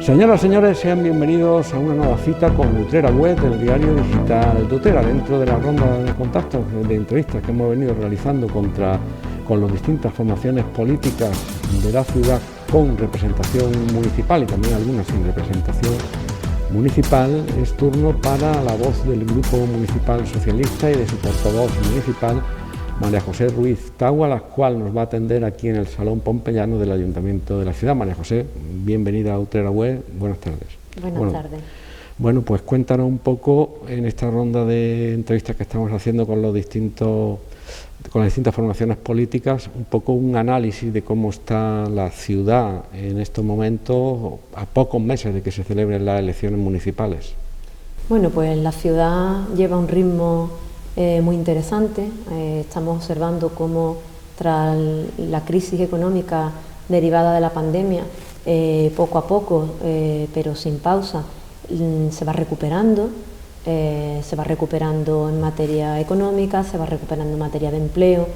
Señoras y señores, sean bienvenidos a una nueva cita con Utrera Web, del diario digital de Utrera, dentro de la ronda de contactos, de entrevistas que hemos venido realizando con las distintas formaciones políticas de la ciudad con representación municipal y también algunas sin representación municipal. Es turno para la voz del Grupo Municipal Socialista y de su portavoz municipal, María José Ruiz Tagua, la cual nos va a atender aquí en el Salón Pompeyano del Ayuntamiento de la ciudad. María José, bienvenida a Utrera Web, buenas tardes. Buenas tardes. Bueno, pues cuéntanos un poco en esta ronda de entrevistas que estamos haciendo con las distintas formaciones políticas, un poco un análisis de cómo está la ciudad en estos momentos, a pocos meses de que se celebren las elecciones municipales. Bueno, pues la ciudad lleva un ritmo muy interesante. Estamos observando cómo tras la crisis económica derivada de la pandemia, poco a poco, pero sin pausa, se va recuperando en materia económica, se va recuperando en materia de empleo.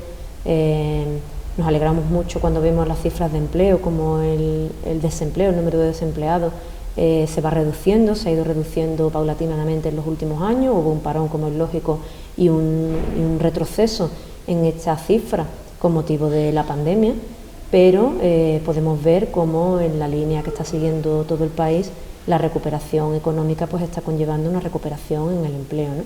Nos alegramos mucho cuando vemos las cifras de empleo, como el desempleo, el número de desempleados se va reduciendo, se ha ido reduciendo paulatinamente en los últimos años. Hubo un parón, como es lógico, y un retroceso en esta cifra con motivo de la pandemia, pero podemos ver cómo en la línea que está siguiendo todo el país, la recuperación económica pues está conllevando una recuperación en el empleo, ¿no?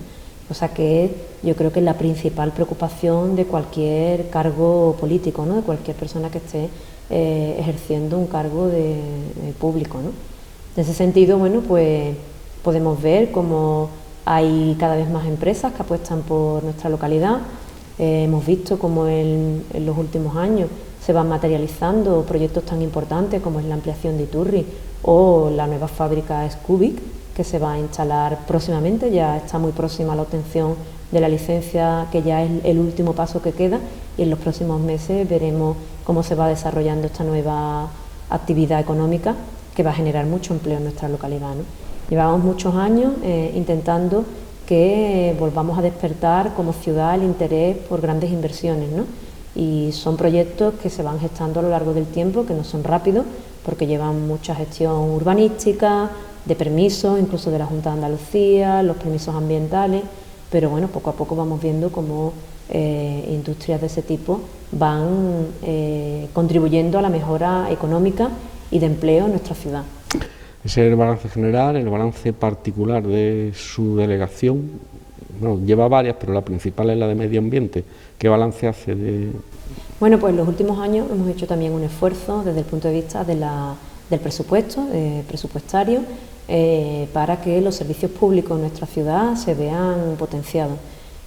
O sea que yo creo que es la principal preocupación de cualquier cargo político, ¿no? De cualquier persona que esté ejerciendo un cargo de público, ¿no? En ese sentido, bueno, pues podemos ver cómo hay cada vez más empresas que apuestan por nuestra localidad. Hemos visto cómo en los últimos años se van materializando proyectos tan importantes como es la ampliación de Iturri o la nueva fábrica Scubic, que se va a instalar próximamente. Ya está muy próxima la obtención de la licencia, que ya es el último paso que queda, y en los próximos meses veremos cómo se va desarrollando esta nueva actividad económica que va a generar mucho empleo en nuestra localidad, ¿no? Llevamos muchos años intentando que volvamos a despertar como ciudad el interés por grandes inversiones, ¿no? Y son proyectos que se van gestando a lo largo del tiempo, que no son rápidos, porque llevan mucha gestión urbanística, de permisos, incluso de la Junta de Andalucía, los permisos ambientales, pero bueno, poco a poco vamos viendo cómo industrias de ese tipo van contribuyendo a la mejora económica y de empleo en nuestra ciudad. Ese es el balance general. El balance particular de su delegación, bueno, lleva varias, pero la principal es la de medio ambiente. ¿Qué balance hace de...? Bueno, pues en los últimos años hemos hecho también un esfuerzo desde el punto de vista del presupuesto, presupuestario, para que los servicios públicos en nuestra ciudad se vean potenciados.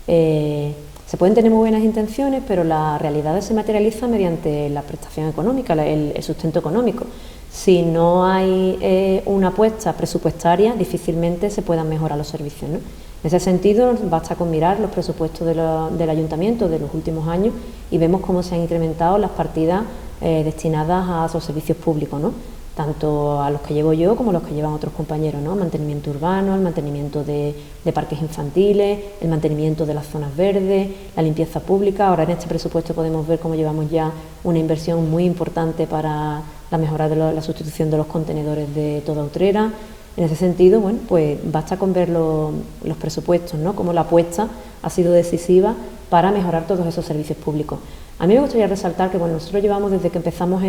Se pueden tener muy buenas intenciones, pero la realidad se materializa mediante la prestación económica, el sustento económico. Si no hay una apuesta presupuestaria, difícilmente se puedan mejorar los servicios, ¿no? En ese sentido, basta con mirar los presupuestos del ayuntamiento de los últimos años y vemos cómo se han incrementado las partidas destinadas a los servicios públicos, ¿no? Tanto a los que llevo yo como a los que llevan otros compañeros, ¿no? Mantenimiento urbano, el mantenimiento de parques infantiles, el mantenimiento de las zonas verdes, la limpieza pública. Ahora en este presupuesto podemos ver cómo llevamos ya una inversión muy importante para la mejora de la sustitución de los contenedores de toda Utrera. En ese sentido, bueno, pues basta con ver los presupuestos, ¿no? Cómo la apuesta ha sido decisiva para mejorar todos esos servicios públicos. A mí me gustaría resaltar que bueno, nosotros llevamos desde que empezamos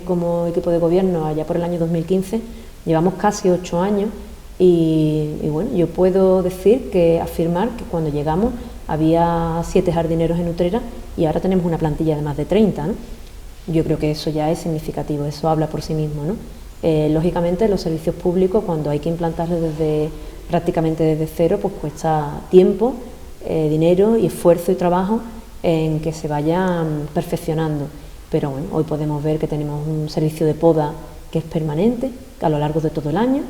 como equipo de gobierno allá por el año 2015, llevamos casi 8 años y bueno, yo puedo afirmar que cuando llegamos había 7 jardineros en Utrera y ahora tenemos una plantilla de más de 30, ¿no? Yo creo que eso ya es significativo, eso habla por sí mismo, ¿no? Lógicamente los servicios públicos, cuando hay que implantarlos prácticamente desde cero, pues cuesta tiempo, dinero y esfuerzo y trabajo en que se vayan perfeccionando, pero bueno, hoy podemos ver que tenemos un servicio de poda que es permanente a lo largo de todo el año,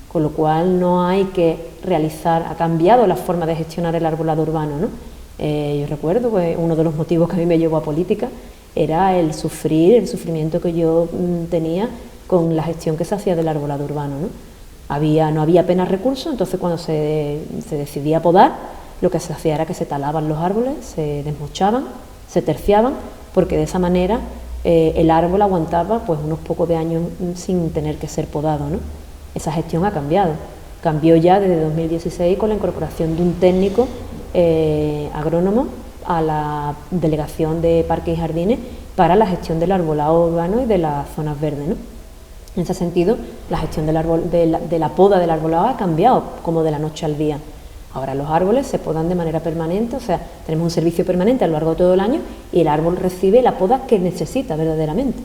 con lo cual no hay que ha cambiado la forma de gestionar el arbolado urbano, ¿no? Yo recuerdo que uno de los motivos que a mí me llevó a política era el sufrimiento que yo tenía con la gestión que se hacía del arbolado urbano, ¿no? No había apenas recursos, entonces cuando se decidía podar, lo que se hacía era que se talaban los árboles, se desmochaban, se terciaban, porque de esa manera el árbol aguantaba pues unos pocos de años sin tener que ser podado, ¿no? Esa gestión ha cambiado. Cambió ya desde 2016 con la incorporación de un técnico agrónomo a la Delegación de Parques y Jardines para la gestión del arbolado urbano y de las zonas verdes, ¿no? En ese sentido, la gestión de la poda del arbolado ha cambiado como de la noche al día. Ahora los árboles se podan de manera permanente, o sea, tenemos un servicio permanente a lo largo de todo el año y el árbol recibe la poda que necesita verdaderamente.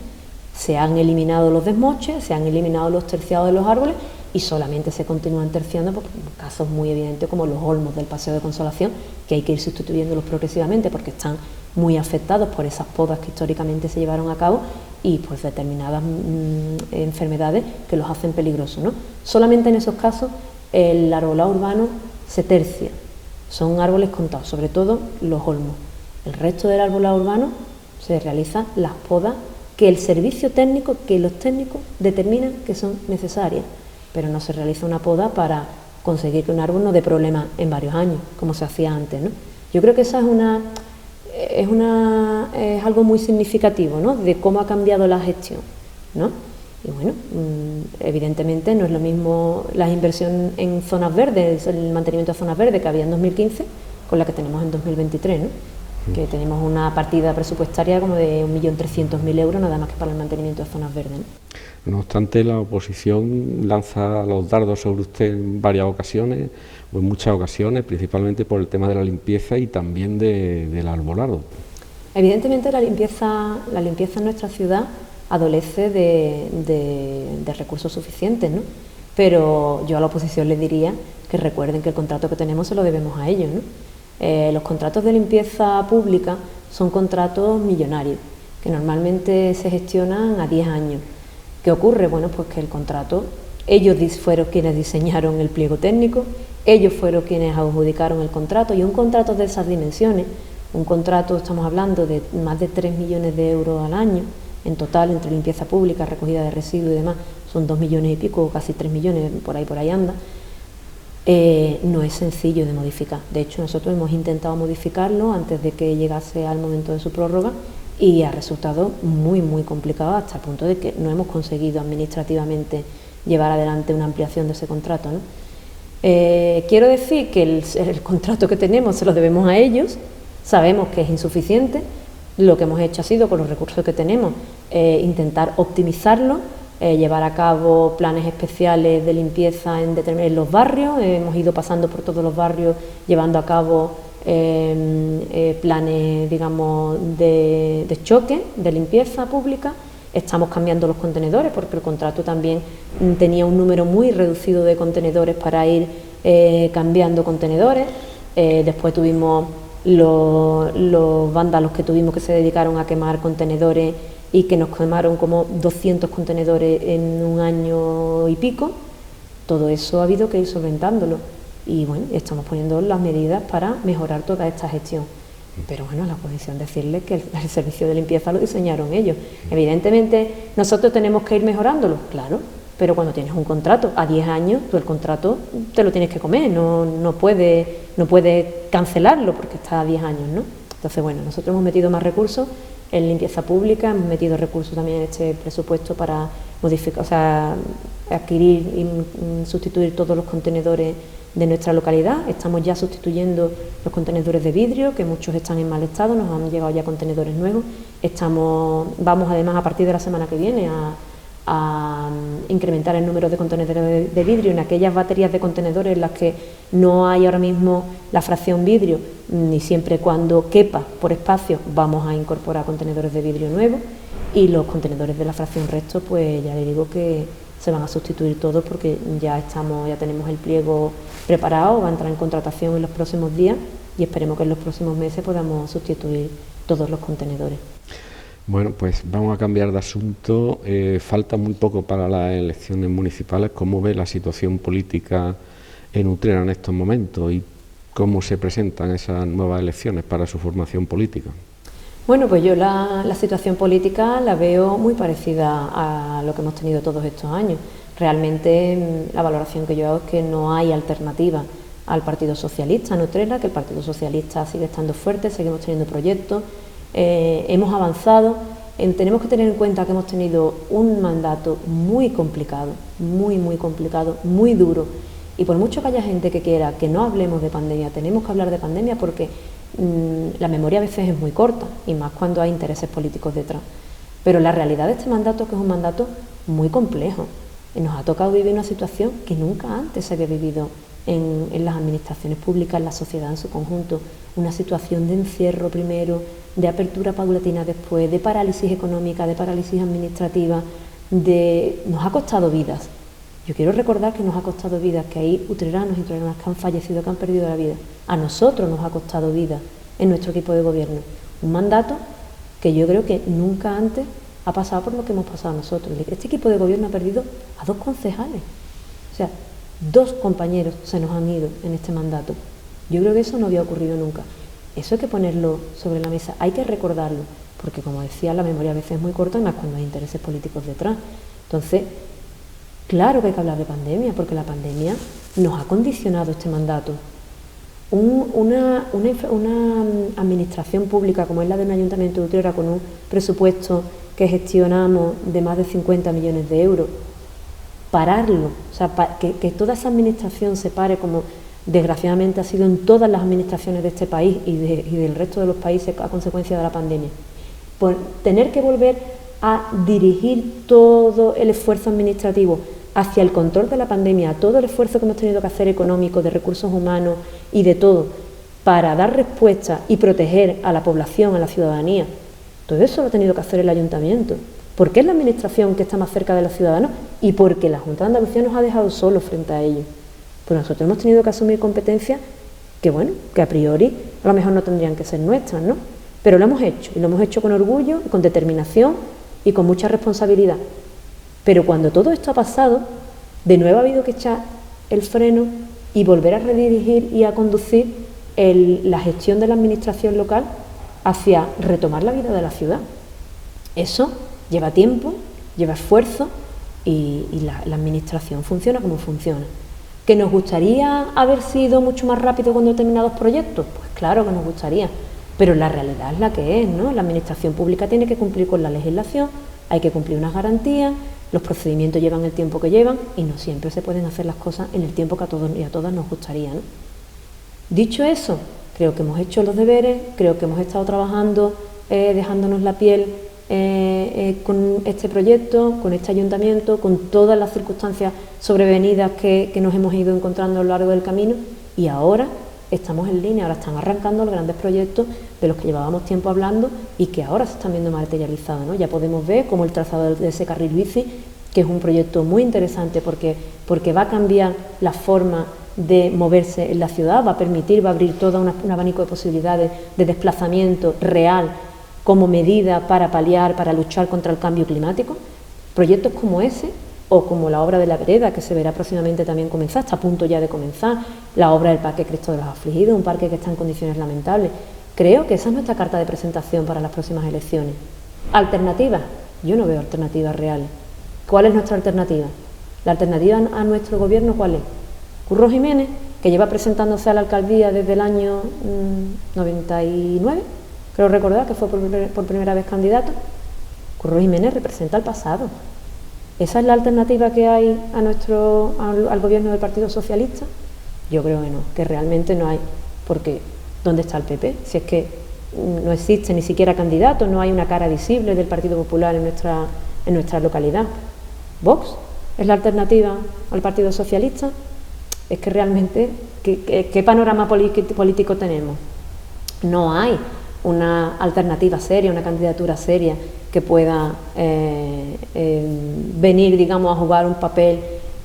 Se han eliminado los desmoches, se han eliminado los terciados de los árboles y solamente se continúan terciando por casos muy evidentes como los olmos del Paseo de Consolación, que hay que ir sustituyéndolos progresivamente porque están muy afectados por esas podas que históricamente se llevaron a cabo y pues determinadas enfermedades que los hacen peligrosos, ¿no? Solamente en esos casos el arbolado urbano se tercia, son árboles contados, sobre todo los olmos. El resto del arbolado urbano se realizan las podas que el servicio técnico, que los técnicos determinan que son necesarias, pero no se realiza una poda para conseguir que un árbol no dé problemas en varios años, como se hacía antes, ¿no? Yo creo que esa es algo muy significativo, ¿no?, de cómo ha cambiado la gestión, ¿no? Y bueno, evidentemente no es lo mismo la inversión en zonas verdes, el mantenimiento de zonas verdes que había en 2015 con la que tenemos en 2023, ¿no? Que tenemos una partida presupuestaria como de 1.300.000 euros nada más que para el mantenimiento de zonas verdes, ¿no? No obstante, la oposición lanza los dardos sobre usted en varias ocasiones, o en muchas ocasiones, principalmente por el tema de la limpieza y también del arbolado. Evidentemente la limpieza en nuestra ciudad adolece de recursos suficientes, ¿no? Pero yo a la oposición les diría que recuerden que el contrato que tenemos se lo debemos a ellos, ¿no? Los contratos de limpieza pública son contratos millonarios, que normalmente se gestionan a 10 años. ¿Qué ocurre? Bueno, pues que el contrato, ellos fueron quienes diseñaron el pliego técnico, ellos fueron quienes adjudicaron el contrato, y un contrato de esas dimensiones, un contrato, estamos hablando de más de 3 millones de euros al año, en total, entre limpieza pública, recogida de residuos y demás, son 2 millones y pico, casi 3 millones, por ahí anda. No es sencillo de modificar. De hecho, nosotros hemos intentado modificarlo antes de que llegase al momento de su prórroga y ha resultado muy, muy complicado hasta el punto de que no hemos conseguido administrativamente llevar adelante una ampliación de ese contrato, ¿no? Quiero decir que el contrato que tenemos se lo debemos a ellos, sabemos que es insuficiente, lo que hemos hecho ha sido, con los recursos que tenemos, intentar optimizarlo, llevar a cabo planes especiales de limpieza en los barrios, hemos ido pasando por todos los barrios llevando a cabo planes, digamos, de choque, de limpieza pública. Estamos cambiando los contenedores porque el contrato también tenía un número muy reducido de contenedores para ir cambiando contenedores. Después tuvimos los vándalos que tuvimos que se dedicaron a quemar contenedores y que nos quemaron como 200 contenedores en un año y pico. Todo eso ha habido que ir solventándolo y bueno, estamos poniendo las medidas para mejorar toda esta gestión. Pero bueno, la oposición decirles que el servicio de limpieza lo diseñaron ellos. Evidentemente nosotros tenemos que ir mejorándolo, claro, pero cuando tienes un contrato a 10 años, tú el contrato te lo tienes que comer, no puedes cancelarlo porque está a 10 años, ¿no? Entonces bueno, nosotros hemos metido más recursos en limpieza pública, hemos metido recursos también en este presupuesto para modificar, o sea, adquirir y sustituir todos los contenedores de nuestra localidad. Estamos ya sustituyendo los contenedores de vidrio, que muchos están en mal estado, nos han llegado ya contenedores nuevos. Vamos además a partir de la semana que viene a incrementar el número de contenedores de vidrio en aquellas baterías de contenedores en las que no hay ahora mismo la fracción vidrio, ni siempre cuando quepa por espacio vamos a incorporar contenedores de vidrio nuevos, y los contenedores de la fracción resto, pues ya le digo que se van a sustituir todos porque ya tenemos el pliego preparado, va a entrar en contratación en los próximos días y esperemos que en los próximos meses podamos sustituir todos los contenedores. Bueno, pues vamos a cambiar de asunto. Falta muy poco para las elecciones municipales. ¿Cómo ve la situación política en Utrera en estos momentos y cómo se presentan esas nuevas elecciones para su formación política? Bueno, pues yo la situación política la veo muy parecida a lo que hemos tenido todos estos años. Realmente la valoración que yo hago es que no hay alternativa al Partido Socialista en Utrera, que el Partido Socialista sigue estando fuerte, seguimos teniendo proyectos, hemos avanzado tenemos que tener en cuenta que hemos tenido un mandato muy complicado, muy complicado, muy duro, y por mucho que haya gente que quiera que no hablemos de pandemia, tenemos que hablar de pandemia porque la memoria a veces es muy corta, y más cuando hay intereses políticos detrás. Pero la realidad de este mandato es que es un mandato muy complejo, y nos ha tocado vivir una situación que nunca antes se había vivido en las administraciones públicas, en la sociedad en su conjunto, una situación de encierro primero, de apertura paulatina después, de parálisis económica, de parálisis administrativa, nos ha costado vidas. Yo quiero recordar que nos ha costado vidas, que hay utreranos y utreranas que han fallecido, que han perdido la vida. A nosotros nos ha costado vida en nuestro equipo de gobierno. Un mandato que yo creo que nunca antes ha pasado por lo que hemos pasado nosotros. Este equipo de gobierno ha perdido a 2 concejales. O sea, 2 compañeros se nos han ido en este mandato. Yo creo que eso no había ocurrido nunca. Eso hay que ponerlo sobre la mesa, hay que recordarlo, porque como decía, la memoria a veces es muy corta, más cuando hay intereses políticos detrás. Entonces, claro que hay que hablar de pandemia, porque la pandemia nos ha condicionado este mandato. Una administración pública como es la de un ayuntamiento de Utrera, con un presupuesto que gestionamos de más de 50 millones de euros, pararlo, o sea, que toda esa administración se pare, como desgraciadamente ha sido en todas las administraciones de este país y del resto de los países a consecuencia de la pandemia. Por tener que volver a dirigir todo el esfuerzo administrativo hacia el control de la pandemia, todo el esfuerzo que hemos tenido que hacer económico, de recursos humanos y de todo, para dar respuesta y proteger a la población, a la ciudadanía, todo eso lo ha tenido que hacer el ayuntamiento, porque es la administración que está más cerca de los ciudadanos y porque la Junta de Andalucía nos ha dejado solos frente a ello. Pues nosotros hemos tenido que asumir competencias que, bueno, que a priori a lo mejor no tendrían que ser nuestras, ¿no? Pero lo hemos hecho, y lo hemos hecho con orgullo, con determinación y con mucha responsabilidad. Pero cuando todo esto ha pasado, de nuevo ha habido que echar el freno y volver a redirigir y a conducir la gestión de la administración local hacia retomar la vida de la ciudad. Eso lleva tiempo, lleva esfuerzo y la administración funciona como funciona. ¿Que nos gustaría haber sido mucho más rápido con determinados proyectos? Pues claro que nos gustaría, pero la realidad es la que es, ¿no? La administración pública tiene que cumplir con la legislación, hay que cumplir unas garantías, los procedimientos llevan el tiempo que llevan y no siempre se pueden hacer las cosas en el tiempo que a todos y a todas nos gustaría, ¿no? Dicho eso, creo que hemos hecho los deberes, creo que hemos estado trabajando, dejándonos la piel con este proyecto, con este ayuntamiento, con todas las circunstancias sobrevenidas que nos hemos ido encontrando a lo largo del camino, y ahora estamos en línea, ahora están arrancando los grandes proyectos de los que llevábamos tiempo hablando y que ahora se están viendo materializados, ¿no? Ya podemos ver como el trazado de ese carril bici, que es un proyecto muy interesante porque va a cambiar la forma de moverse en la ciudad, va a permitir, va a abrir todo un abanico de posibilidades de desplazamiento real como medida para paliar, para luchar contra el cambio climático. Proyectos como ese, o como la obra de la vereda, que se verá próximamente también comenzar, está a punto ya de comenzar, la obra del Parque Cristo de los Afligidos, un parque que está en condiciones lamentables. Creo que esa es nuestra carta de presentación para las próximas elecciones. ¿Alternativas? Yo no veo alternativas reales. ¿Cuál es nuestra alternativa? La alternativa a nuestro gobierno, ¿cuál es? Curro Jiménez, que lleva presentándose a la alcaldía desde el año 99, creo recordar que fue por primera vez candidato. Curro Jiménez representa el pasado. ¿Esa es la alternativa que hay al gobierno del Partido Socialista? Yo creo que no, que realmente no hay, porque ¿dónde está el PP? Si es que no existe ni siquiera candidato, no hay una cara visible del Partido Popular en nuestra localidad. ¿Vox es la alternativa al Partido Socialista? Es que realmente, ¿qué panorama político tenemos? No hay una alternativa seria, una candidatura seria que pueda venir, digamos, a jugar un papel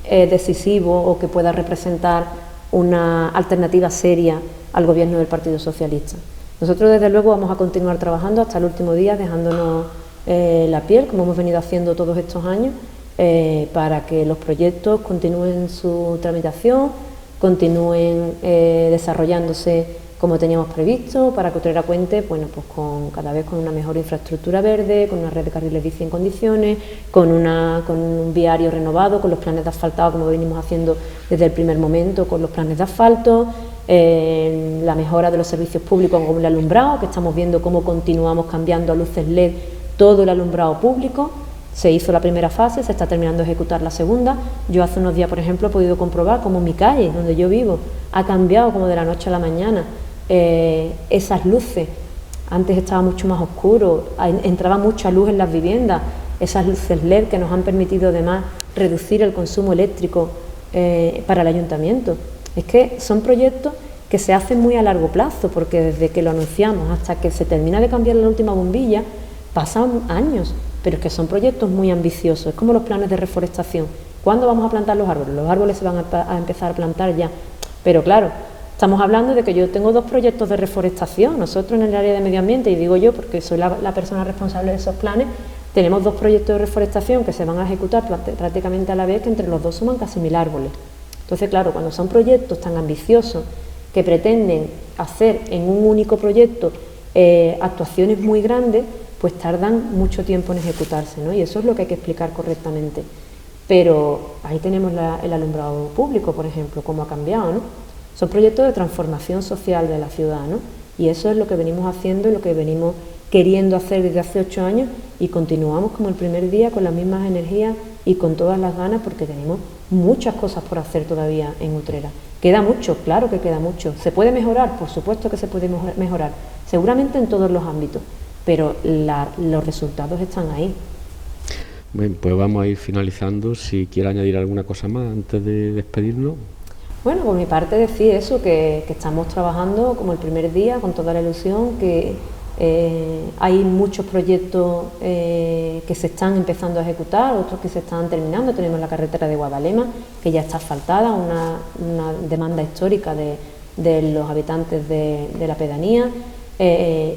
decisivo o que pueda representar una alternativa seria al gobierno del Partido Socialista. Nosotros, desde luego, vamos a continuar trabajando hasta el último día, dejándonos la piel, como hemos venido haciendo todos estos años, para que los proyectos continúen su tramitación, continúen desarrollándose como teníamos previsto, para que Utrera cuente, bueno, pues cada vez con una mejor infraestructura verde, con una red de carriles bici en condiciones, con un viario renovado, con los planes de asfaltado como venimos haciendo desde el primer momento, con los planes de asfalto, la mejora de los servicios públicos como el alumbrado, que estamos viendo cómo continuamos cambiando a luces LED todo el alumbrado público. Se hizo la primera fase, se está terminando de ejecutar la segunda. Yo hace unos días, por ejemplo, he podido comprobar cómo mi calle, donde yo vivo, ha cambiado como de la noche a la mañana. Esas luces, antes estaba mucho más oscuro, entraba mucha luz en las viviendas, esas luces LED que nos han permitido además reducir el consumo eléctrico para el ayuntamiento. Es que son proyectos que se hacen muy a largo plazo, porque desde que lo anunciamos hasta que se termina de cambiar la última bombilla, pasan años. Pero es que son proyectos muy ambiciosos, es como los planes de reforestación. ¿Cuándo vamos a plantar los árboles? Los árboles se van a empezar a plantar ya. Pero claro, estamos hablando de que yo tengo 2 proyectos de reforestación. Nosotros en el área de medio ambiente, y digo yo porque soy la persona responsable de esos planes, tenemos 2 proyectos de reforestación que se van a ejecutar prácticamente a la vez, que entre los 2 suman casi 1000 árboles. Entonces, claro, cuando son proyectos tan ambiciosos que pretenden hacer en un único proyecto actuaciones muy grandes, pues tardan mucho tiempo en ejecutarse, ¿no? Y eso es lo que hay que explicar correctamente. Pero ahí tenemos el alumbrado público, por ejemplo, cómo ha cambiado, ¿no? Son proyectos de transformación social de la ciudad, ¿no? Y eso es lo que venimos haciendo y lo que venimos queriendo hacer desde hace 8 años, y continuamos como el primer día con las mismas energías y con todas las ganas, porque tenemos muchas cosas por hacer todavía en Utrera. Queda mucho, claro que queda mucho. ¿Se puede mejorar? Por supuesto que se puede mejorar, seguramente en todos los ámbitos, pero los resultados están ahí. Bueno, pues vamos a ir finalizando. Si quiere añadir alguna cosa más antes de despedirnos. Bueno, por mi parte decir eso, que estamos trabajando como el primer día con toda la ilusión, que hay muchos proyectos que se están empezando a ejecutar, otros que se están terminando. Tenemos la carretera de Guadalema, que ya está asfaltada, una demanda histórica de los habitantes de la pedanía.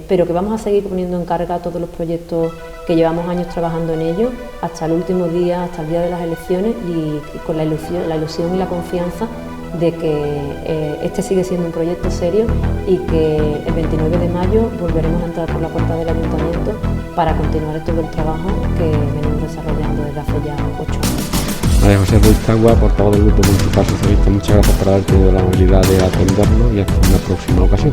Pero que vamos a seguir poniendo en carga todos los proyectos que llevamos años trabajando en ellos hasta el último día, hasta el día de las elecciones, y con la ilusión y la confianza de que este sigue siendo un proyecto serio, y que el 29 de mayo volveremos a entrar por la puerta del ayuntamiento para continuar todo el trabajo que venimos desarrollando desde hace ya 8 años. María José Ruiz Tangua, portavoz del Grupo Municipal Socialista, muchas gracias por haber tenido la amabilidad de atendernos, y hasta una próxima ocasión.